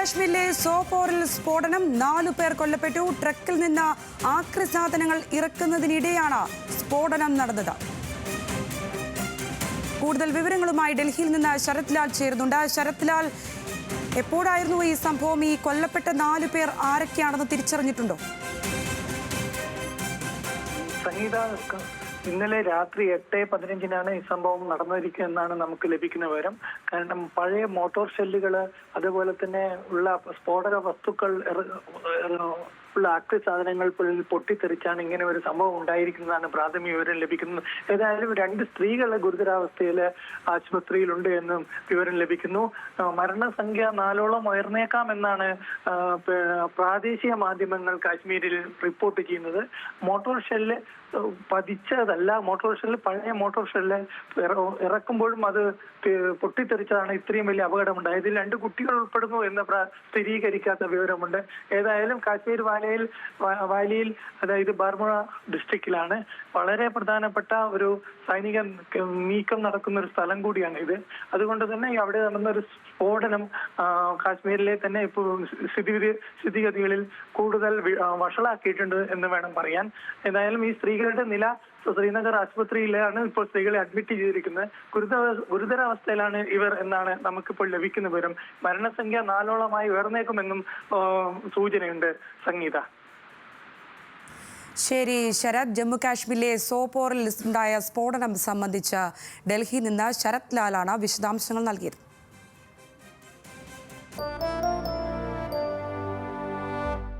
കാശ്മീരിലെ സോപോറിൽ സ്ഫോടനം, 4 പേർ കൊല്ലപ്പെട്ടു. ട്രക്കിൽ നിന്ന് ആക്രി സാധനങ്ങൾ ഇറക്കുന്നതിനിടെയാണ് സ്ഫോടനം നടന്നത്. കൂടുതൽ വിവരങ്ങളുമായി ഡൽഹിയിൽ നിന്ന് ശരത് ലാൽ ചേരുന്നുണ്ട്. ശരത് ലാൽ, എപ്പോഴായിരുന്നു ഈ സംഭവം? ഈ കൊല്ലപ്പെട്ട 4 പേർ ആരൊക്കെയാണെന്ന് തിരിച്ചറിഞ്ഞിട്ടുണ്ടോ? ഇന്നലെ രാത്രി 8:15 ഈ സംഭവം നടന്നിരിക്കുക എന്നാണ് നമുക്ക് ലഭിക്കുന്ന വിവരം. കാരണം പഴയ മോട്ടോർ ഷെല്ലുകള്, അതുപോലെ തന്നെ ഉള്ള സ്ഫോടക വസ്തുക്കൾ ഉള്ള ആക്രി സാധനങ്ങൾ പൊട്ടിത്തെറിച്ചാണ് ഇങ്ങനെ ഒരു സംഭവം ഉണ്ടായിരിക്കുന്നതാണ് പ്രാഥമിക വിവരം ലഭിക്കുന്നത്. ഏതായാലും 2 സ്ത്രീകൾ ഗുരുതരാവസ്ഥയിൽ ആശുപത്രിയിലുണ്ട് എന്നും വിവരം ലഭിക്കുന്നു. മരണസംഖ്യ 4ഓളം ഉയർന്നേക്കാം എന്നാണ് പ്രാദേശിക മാധ്യമങ്ങൾ കാശ്മീരിൽ റിപ്പോർട്ട് ചെയ്യുന്നത്. മോട്ടോർ ഷെല്ല് പതിച്ചതല്ല, പഴയ മോട്ടോർ ഷെല്ല് ഇറക്കുമ്പോഴും അത് പൊട്ടിത്തെറിച്ചതാണ് ഇത്രയും വലിയ അപകടമുണ്ടായത്. ഇതിൽ 2 കുട്ടികൾ ഉൾപ്പെടുന്നു എന്ന് സ്ഥിരീകരിക്കാത്ത വിവരമുണ്ട്. ഏതായാലും കാശ്മീർ വാലിയിൽ, അതായത് ബാർമുള ഡിസ്ട്രിക്റ്റിലാണ്, വളരെ പ്രധാനപ്പെട്ട ഒരു സൈനിക നീക്കം നടക്കുന്ന ഒരു സ്ഥലം കൂടിയാണ് ഇത്. അതുകൊണ്ട് തന്നെ അവിടെ നടന്ന ഒരു സ്ഫോടനം കാശ്മീരിലെ തന്നെ ഇപ്പോൾ സ്ഥിതിഗതികളിൽ കൂടുതൽ വഷളാക്കിയിട്ടുണ്ട് എന്ന് വേണം പറയാൻ. ഏതായാലും ഈ സ്ത്രീകളുടെ നില ശ്രീനഗർ ആശുപത്രിയിലാണ് ഇപ്പോൾ സ്ത്രീകളെ അഡ്മിറ്റ് ചെയ്തിരിക്കുന്നത്. ഗുരുതരാവസ്ഥയിലാണ് ഇവർ എന്നാണ് നമുക്കിപ്പോൾ ലഭിക്കുന്ന വിവരം. മരണസംഖ്യ 4ഓളമായി ഉയർന്നേക്കുമെന്നും സൂചനയുണ്ട്. സംഗീത. ശരി ശരത്, ജമ്മു കാശ്മീരിലെ സോപോറിൽ ഉണ്ടായ സ്ഫോടനം സംബന്ധിച്ച് ഡൽഹിയിൽ നിന്ന് ശരത് ലാലാണ് വിശദാംശങ്ങൾ നൽകിയത്.